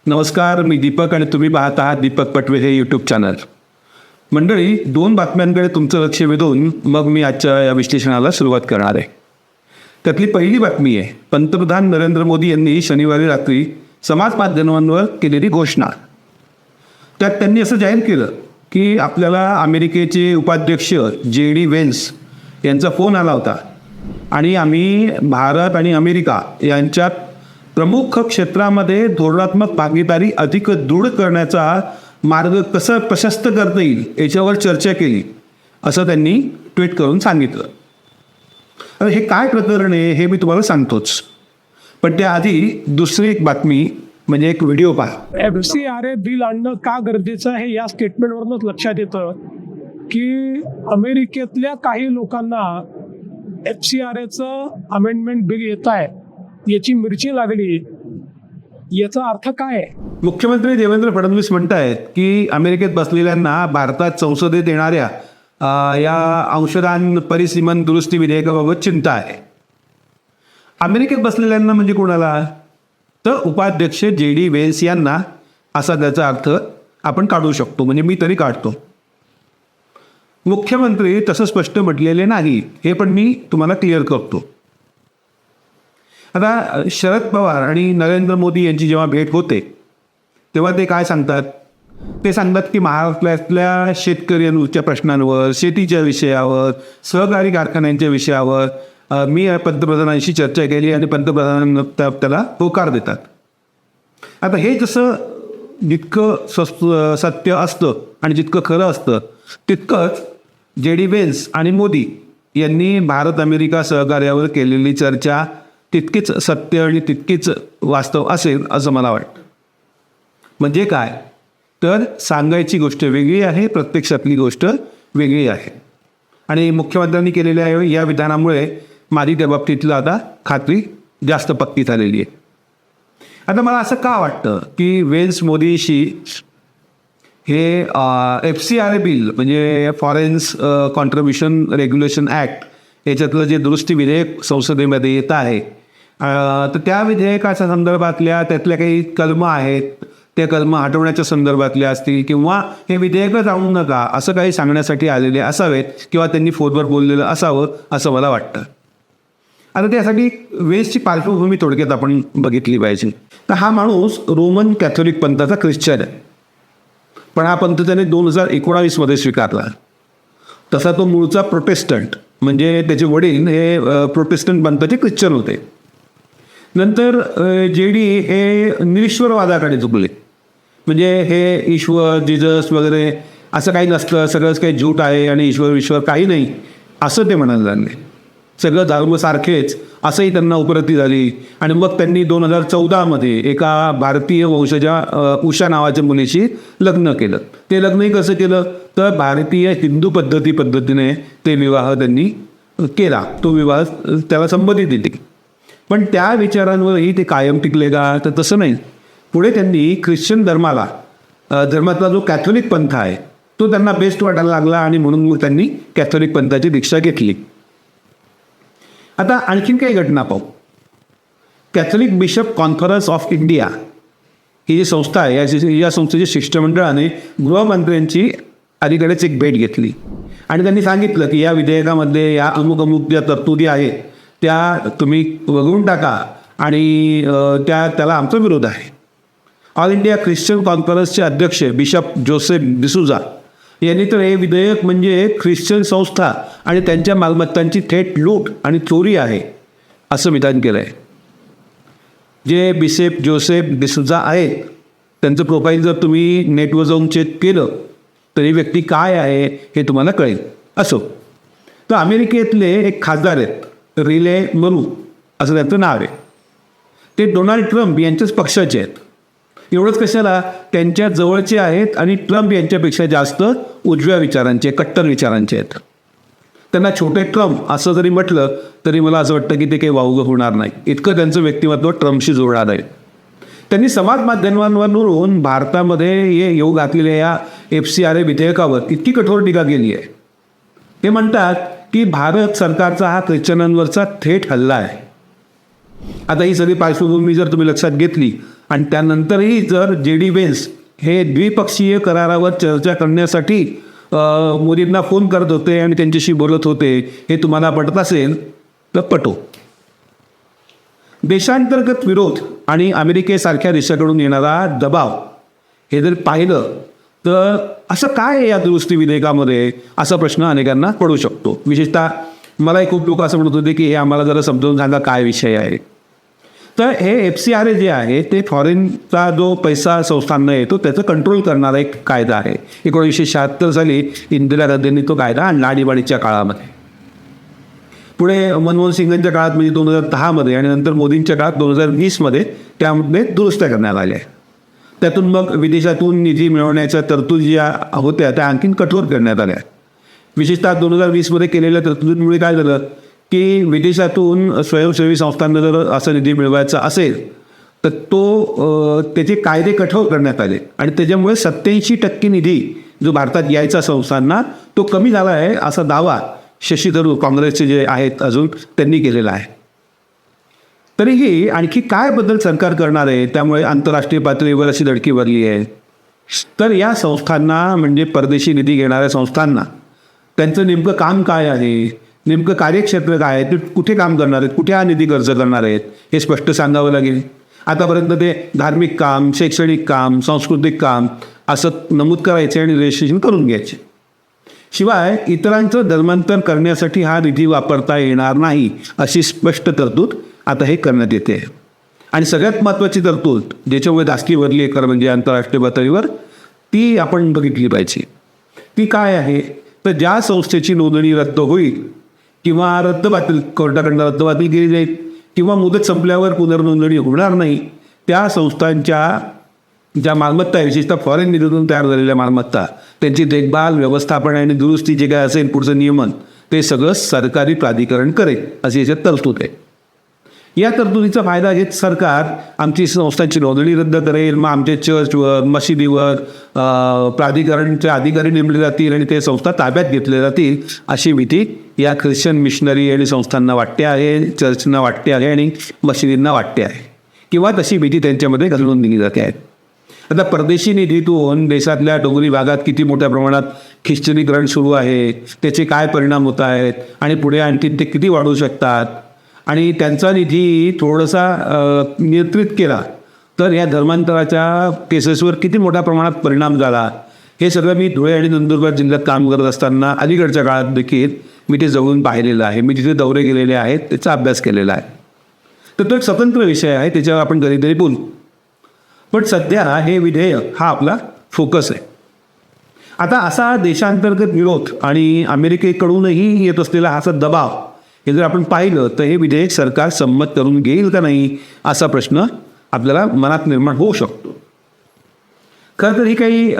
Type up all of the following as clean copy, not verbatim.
नमस्कार, मी दीपक आणि तुम्ही पाहत आहात दीपक पटवे हे यूट्यूब चॅनल. मंडळी, 2 बातम्यांकडे तुमचं लक्ष वेधून मग मी आजच्या या विश्लेषणाला सुरुवात करणार आहे. त्यातली पहिली बातमी आहे, पंतप्रधान नरेंद्र मोदी यांनी शनिवारी रात्री समाज माध्यमांवर केलेली घोषणा. त्यात त्यांनी असं जाहीर केलं की आपल्याला अमेरिकेचे उपाध्यक्ष JD व्हेन्स यांचा फोन आला होता आणि आम्ही भारत आणि अमेरिका यांच्यात प्रमुख क्षेत्रामध्ये धोरणात्मक भागीदारी अधिक दृढ करण्याचा मार्ग कसा प्रशस्त करता येईल याच्यावर चर्चा केली, असं त्यांनी ट्विट करून सांगितलं. आता हे काय प्रकरण आहे हे मी तुम्हाला सांगतोच, पण त्याआधी दुसरी एक बातमी म्हणजे एक व्हिडिओ पहा. FCRA बिल आणणं का गरजेचं आहे या स्टेटमेंटवरूनच लक्षात येतं की अमेरिकेतल्या काही लोकांना FCRAचं अमेंडमेंट बिल येत आहे याची मिरची लागली. याचा अर्थ काय आहे? मुख्यमंत्री देवेंद्र फडणवीस म्हणतायत की अमेरिकेत बसलेल्यांना भारतात संसदेत येणाऱ्या या अंशदान परिसीमन दुरुस्ती विधेयकाबाबत चिंता आहे. अमेरिकेत बसलेल्यांना म्हणजे कोणाला? तर उपाध्यक्ष JD व्हेन्स यांना, असा त्याचा अर्थ आपण काढू शकतो, म्हणजे मी तरी काढतो. मुख्यमंत्री तसं स्पष्ट म्हटलेले नाही, हे पण मी तुम्हाला क्लिअर करतो. आता शरद पवार आणि नरेंद्र मोदी यांची जेव्हा भेट होते तेव्हा ते काय सांगतात? ते सांगतात की महाराष्ट्रातल्या शेतकऱ्यांच्या प्रश्नांवर, शेतीच्या विषयावर, सहकारी कारखान्यांच्या विषयावर मी पंतप्रधानांशी चर्चा केली आणि पंतप्रधान त्याला होकार देतात. आता हे जसं जितकं सत्य असतं आणि जितकं खरं असतं तितकंच JD व्हेन्स आणि मोदी यांनी भारत अमेरिका सहकार्यावर केलेली चर्चा तितकीच सत्य आणि तितकीच वास्तव असेल असं मला वाटतं. म्हणजे काय तर सांगायची गोष्ट वेगळी आहे, प्रत्यक्षातली गोष्ट वेगळी आहे. आणि मुख्यमंत्र्यांनी केलेल्या या विधानामुळे माझी त्या बाबतीतलं आता खात्री जास्त पक्की झालेली आहे. आता मला असं का वाटतं की व्हेन्स मोदीशी हे FCRA बिल म्हणजे फॉरेन्स कॉन्ट्रीब्युशन रेग्युलेशन ॲक्ट याच्यातलं जे दुरुस्ती विधेयक संसदेमध्ये येत आहे, तर त्या विधेयकाच्या संदर्भातल्या त्यातल्या काही कलमं आहेत, ते कलमं हटवण्याच्या संदर्भातल्या असतील किंवा हे विधेयकच आणू नका असं काही सांगण्यासाठी आलेले असावेत किंवा त्यांनी फोनवर बोललेलं असावं असं मला वाटतं. आता त्यासाठी व्हेन्सची पार्श्वभूमी थोडक्यात आपण बघितली पाहिजे. तर हा माणूस रोमन कॅथोलिक पंथाचा ख्रिश्चन आहे, पण हा पंथ त्याने 2019 स्वीकारला. तसा तो मूळचा प्रोटेस्टंट, म्हणजे त्याचे वडील हे प्रोटेस्टंट पंथाचे ख्रिश्चन होते. नंतर JD हे निरीश्वरवादाकडे झुकले, म्हणजे हे ईश्वर जिजस वगैरे असं काही नसतं, सगळंच काही झूट आहे आणि ईश्वर काही नाही असं ते म्हणायला लागले. सगळं धर्म सारखेच असंही त्यांना उपरती झाली. आणि मग त्यांनी 2014 एका भारतीय वंशजा उषा नावाच्या मुलीशी लग्न केलं. ते लग्नही कसं केलं तर भारतीय हिंदू पद्धतीने ते विवाह त्यांनी केला, तो विवाह त्याला संमती दिली. पण त्या विचारांवरही ते कायम टिकले का? तर तसं नाही. पुढे त्यांनी ख्रिश्चन धर्मातला जो कॅथोलिक पंथ आहे तो त्यांना बेस्ट वाटायला लागला आणि म्हणून मग त्यांनी कॅथोलिक पंथाची दीक्षा घेतली. आता आणखीन काही घटना पाहू. Catholic Bishop Conference of India ही जी संस्था आहे, या संस्थेच्या शिष्टमंडळाने गृहमंत्र्यांची अलीकडेच एक भेट घेतली आणि त्यांनी सांगितलं की या विधेयकामध्ये या अमुक ज्या तरतुदी आहेत त्या तुम्ही वगळून टाका आणि त्याला आमचा विरोध आहे. ऑल इंडिया ख्रिश्चन कॉन्फरन्सचे अध्यक्ष बिशप जोसेफ डिसूजा यांनी तर हे विधेयक म्हणजे ख्रिश्चन संस्था आणि त्यांच्या मालमत्तांची थेट लूट आणि चोरी आहे असं विधान केलं आहे. जे बिशप जोसेफ डिसूजा आहेत त्यांचं प्रोफाईल जर तुम्ही नेटवर जाऊन चेक केलं तर ही व्यक्ती काय आहे हे तुम्हाला कळेल. असो, तर अमेरिकेतले एक खासदार आहेत, रिले मरू असं त्यांचं नाव आहे. ते डोनाल्ड ट्रम्प यांच्याच पक्षाचे आहेत. एवढंच कशाला, त्यांच्या जवळचे आहेत आणि ट्रम्प यांच्यापेक्षा जास्त उजव्या विचारांचे, कट्टर विचारांचे आहेत. त्यांना छोटे ट्रम्प असं जरी म्हटलं तरी मला असं वाटतं की ते काही वावगं होणार नाही, इतकं त्यांचं व्यक्तिमत्व ट्रम्पशी जोडणार आहे. त्यांनी समाज माध्यमांवरून भारतामध्ये येऊ घातलेल्या या FCRA विधेयकावर इतकी कठोर टीका केली आहे. ते म्हणतात की भारत सरकारचा हा ख्रिश्चनांवरचा थेट हल्ला आहे. आता ही सगळी पार्श्वभूमी जर तुम्ही लक्षात घेतली आणि त्यानंतरही जर JD व्हेन्स हे द्विपक्षीय करारावर चर्चा करण्यासाठी मोदींना फोन करत होते आणि त्यांच्याशी बोलत होते, हे तुम्हाला पटत असेल तर पटो. देशांतर्गत विरोध आणि अमेरिकेसारख्या देशाकडून येणारा दबाव हे जर पाहिलं तर असं काय आहे या दुरुस्ती विधेयकामध्ये, असा प्रश्न अनेकांना पडू शकतो. विशेषतः मलाही खूप लोक असं म्हणत होते की हे आम्हाला जरा समजावून सांगा काय विषय आहे. तर हे FCRA जे आहे ते फॉरेनचा जो पैसा संस्थांना येतो त्याचं कंट्रोल करणारा एक कायदा आहे. 1976 साली इंदिरा गांधींनी तो कायदा आणला आणीबाणीच्या काळामध्ये. पुढे मनमोहन सिंगांच्या काळात म्हणजे 2010 आणि नंतर मोदींच्या काळात 2020 त्यामध्ये दुरुस्त्या करण्यात आल्या. त्यातून मग विदेशातून निधी मिळवण्याच्या तरतुदी ज्या होत्या त्या आणखीन कठोर करण्यात आल्या. विशेषतः 2020 केलेल्या तरतुदींमुळे काय झालं की विदेशातून स्वयंसेवी संस्थांना जर असा निधी मिळवायचा असेल तर त्याचे कायदे कठोर करण्यात आले आणि त्याच्यामुळे 87% निधी जो भारतात यायचा संस्थांना तो कमी झाला आहे असा दावा शशी थरूर काँग्रेसचे जे आहेत अजून त्यांनी केलेला आहे. तरीही आणखी काय बदल सरकार करणार आहे त्यामुळे आंतरराष्ट्रीय पातळीवर अशी धडकी भरली आहे. तर या संस्थांना म्हणजे परदेशी निधी घेणाऱ्या संस्थांना त्यांचं नेमकं काम काय आहे, नेमकं कार्यक्षेत्र काय आहे, ते कुठे काम करणार आहेत, कुठे हा निधी खर्च करणार आहेत हे स्पष्ट सांगावं लागेल. आतापर्यंत ते धार्मिक काम, शैक्षणिक काम, सांस्कृतिक काम असं नमूद करायचे आणि रजिस्ट्रेशन करून घ्यायचे. शिवाय इतरांचं धर्मांतर करण्यासाठी हा निधी वापरता येणार नाही अशी स्पष्ट तरतूद आता हे करण्यात येते. आणि सगळ्यात महत्त्वाची तरतूद ज्याच्यामुळे धास्ती भरली आहे खरं म्हणजे आंतरराष्ट्रीय पातळीवर, ती आपण बघितली पाहिजे. ती काय आहे तर ज्या संस्थेची नोंदणी रद्द होईल किंवा कोर्टाकडनं रद्द बातील केली जाईल किंवा मुदत संपल्यावर पुनर्नोंदणी होणार नाही, त्या संस्थांच्या ज्या मालमत्ता आहे विशेषतः फॉरेन निधीतून तयार झालेल्या मालमत्ता त्यांची देखभाल, व्यवस्थापन आणि दुरुस्ती जे काय असेल पुढचं नियमन ते सगळं सरकारी प्राधिकरण करेल अशी याच्यात तरतूद आहे. या तरतुदीचा फायदा घेत सरकार आमची संस्थांची नोंदणी रद्द करेल, मग आमच्या चर्चवर, मशिदीवर प्राधिकरणचे अधिकारी नेमले जातील आणि ते संस्था ताब्यात घेतले जातील अशी भीती या ख्रिश्चन मिशनरी आणि संस्थांना वाटते आहे, चर्चना वाटते आहे आणि मशिदींना वाटते आहे किंवा तशी भीती त्यांच्यामध्ये घालून दिली जाते आहे. आता परदेशी निधीतून देशातल्या डोंगरी भागात किती मोठ्या प्रमाणात ख्रिश्चनीकरण सुरू आहे, त्याचे काय परिणाम होत आहेत आणि पुढे आणखी ते किती वाढू शकतात आणि त्यांचा निधी थोडासा नियंत्रित केला तर या धर्मांतराच्या केसेसवर किती मोठ्या प्रमाणात परिणाम झाला हे सगळं मी धुळे आणि नंदुरबार जिल्ह्यात काम करत असताना अलीकडच्या काळात देखील मी ते जवळून पाहिलेलं आहे. मी तिथे दौरे केलेले आहेत, त्याचा अभ्यास केलेला आहे. तर तो एक स्वतंत्र विषय आहे, त्याच्यावर आपण कधीतरी बोलू. पण सध्या हे विधेयक हा आपला फोकस आहे. आता असा देशांतर्गत विरोध आणि अमेरिकेकडूनही येत असलेला असा दबाव हे जर आपण पाहिलं तर हे विधेयक सरकार संमत करून घेईल का नाही असा प्रश्न आपल्याला मनात निर्माण होऊ शकतो. खरं तर ही काही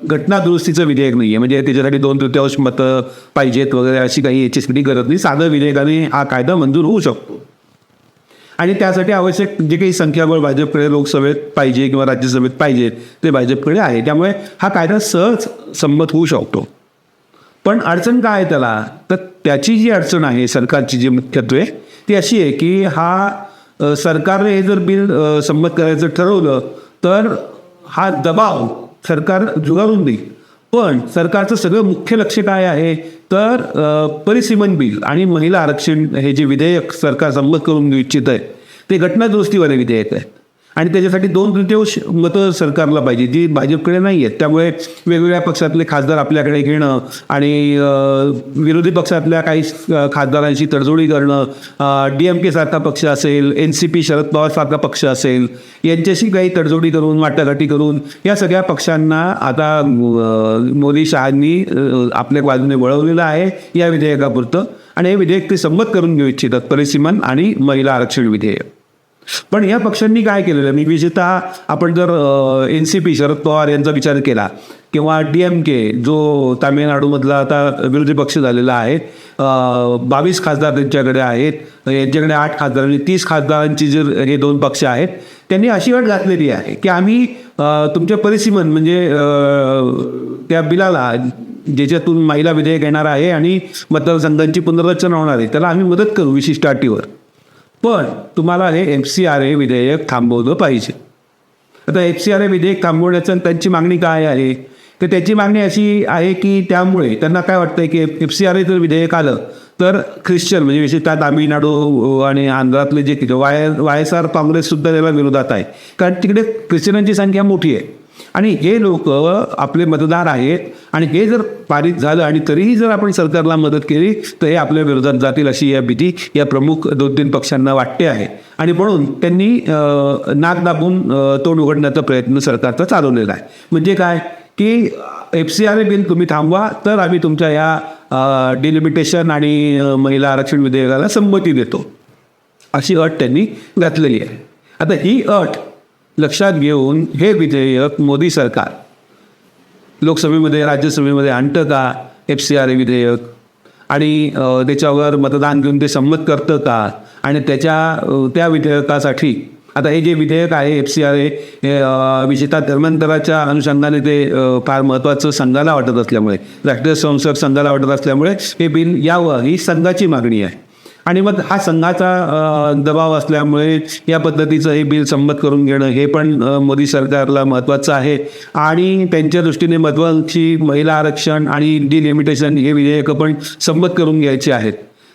घटना दुरुस्तीचं विधेयक नाही आहे, म्हणजे त्याच्यासाठी 2/3 मतं पाहिजेत वगैरे अशी काही याची गरज नाही. साधं विधेयकाने हा कायदा मंजूर होऊ शकतो आणि त्यासाठी आवश्यक जे काही संख्याबळ भाजपकडे लोकसभेत पाहिजे किंवा राज्यसभेत पाहिजे ते भाजपकडे आहे, त्यामुळे हा कायदा सहज संमत होऊ शकतो. पण अडचण काय आहे त्याला, तर त्याची जी अडचण आहे सरकारची जी मुख्यत्वे ती अशी आहे की हा सरकारने हे जर बिल संमत करायचं ठरवलं तर हा दबाव सरकार झुगारून देईल. पण सरकारचं सगळं मुख्य लक्ष काय आहे तर परिसीमन बिल आणि महिला आरक्षण हे जे विधेयक सरकार संमत करून घेऊ इच्छित आहे ते घटना दुरुस्तीवाले विधेयक आहे आणि त्याच्यासाठी 2/3 मतं सरकारला पाहिजे जी भाजपकडे नाही आहेत. त्यामुळे वेगवेगळ्या पक्षातले खासदार आपल्याकडे घेणं आणि विरोधी पक्षातल्या काही खासदारांशी तडजोडी करणं, DMK सारखा पक्ष असेल, NCP शरद पवार सारखा पक्ष असेल, यांच्याशी काही तडजोडी करून वाटाघाटी करून या सगळ्या पक्षांना आता मोदी शहांनी आपल्या बाजूने वळवलेलं आहे या विधेयकापुरतं आणि हे विधेयक ते संमत करून घेऊ इच्छितात, परिसीमन आणि महिला आरक्षण विधेयक. पण या पक्षांनी काय केलेलं, मी विशेषतः आपण जर NCP शरद पवार यांचा विचार केला किंवा DMK जो तामिळनाडूमधला आता विरोधी पक्ष झालेला आहे, 22 खासदार त्यांच्याकडे आहेत, यांच्याकडे 8 खासदार आणि 30 खासदारांची जर हे 2 पक्ष आहेत, त्यांनी अशी अट घातलेली आहे की आम्ही तुमच्या परिसीमन म्हणजे त्या बिलाला ज्याच्यातून महिला विधेयक येणार आहे आणि मतदारसंघांची पुनर्रचना होणार आहे त्याला आम्ही मदत करू विशिष्ट अटीवर, पण तुम्हाला हे FCRA विधेयक थांबवलं पाहिजे. आता FCRA विधेयक थांबवण्याचं त्यांची मागणी काय आहे, तर त्याची मागणी अशी आहे की त्यामुळे त्यांना काय वाटतं की FCRA जर विधेयक आलं तर ख्रिश्चन म्हणजे विशेषतः तामिळनाडू आणि आंध्रातले जे YSR काँग्रेससुद्धा त्याला विरोधात आहे, कारण तिकडे ख्रिश्चनांची संख्या मोठी आहे आणि हे लोक आपले मतदार आहेत आणि हे जर पारित झालं आणि तरीही जर आपण सरकारला मदत केली तर हे आपल्या विरोधात जातील अशी या भीती या प्रमुख 2-3 पक्षांना वाटते आहे आणि म्हणून त्यांनी नाक दाबून तोंड उघडण्याचा प्रयत्न सरकारचा चालवलेला आहे. म्हणजे काय की FCRA बिल तुम्ही थांबवा तर आम्ही तुमच्या या डिलिमिटेशन आणि महिला आरक्षण विधेयकाला संमती देतो अशी अट त्यांनी घातलेली आहे. आता ही अट लक्षात घेऊन हे विधेयक मोदी सरकार लोकसभेमध्ये राज्यसभेमध्ये आणतं का FCRA विधेयक आणि त्याच्यावर मतदान घेऊन ते संमत करतं का आणि त्या विधेयकासाठी आता हे जे विधेयक आहे FCRA हे विशेषतः धर्मांतराच्या अनुषंगाने ते फार महत्त्वाचं संघाला वाटत असल्यामुळे राष्ट्रीय स्वयंसेवक संघाला वाटत असल्यामुळे हे बिल यावं ही संघाची मागणी आहे आणि मग हा संघाचा दबाव असल्यामुळे या पद्धतीचं हे बिल संमत करून घेणं हे पण मोदी सरकारला महत्त्वाचं आहे आणि त्यांच्या दृष्टीने महत्त्वाची महिला आरक्षण आणि डिलिमिटेशन हे विधेयकं पण संमत करून घ्यायचे आहेत.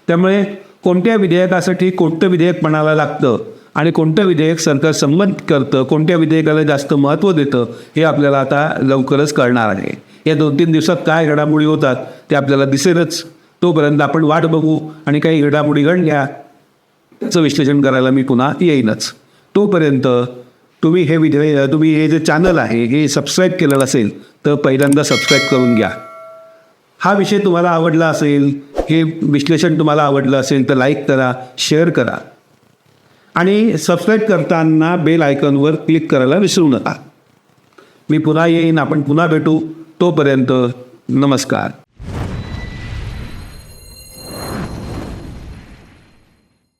त्यामुळे कोणत्या विधेयकासाठी कोणतं विधेयक म्हणायला लागतं आणि कोणतं विधेयक सरकार संमत करतं, कोणत्या विधेयकाला जास्त महत्त्व देतं हे आपल्याला आता लवकरच कळणार आहे. या 2-3 दिवसात काय घडामोडी होतात ते आपल्याला दिसेलच. तोपर्यंत आपण वाट बघू आणि काही घडामोडी घडल्या त्याचं विश्लेषण करायला मी पुन्हा येईनच. तोपर्यंत तुम्ही हे जे चॅनल आहे हे सबस्क्राईब केलं नसेल तर पहिल्यांदा सबस्क्राईब करून घ्या. हा विषय तुम्हाला आवडला असेल, हे विश्लेषण तुम्हाला आवडलं असेल तर लाईक करा, शेअर करा आणि सबस्क्राईब करताना बेल आयकॉनवर क्लिक करायला विसरू नका. मी पुन्हा येईन, आपण पुन्हा भेटू. तोपर्यंत नमस्कार.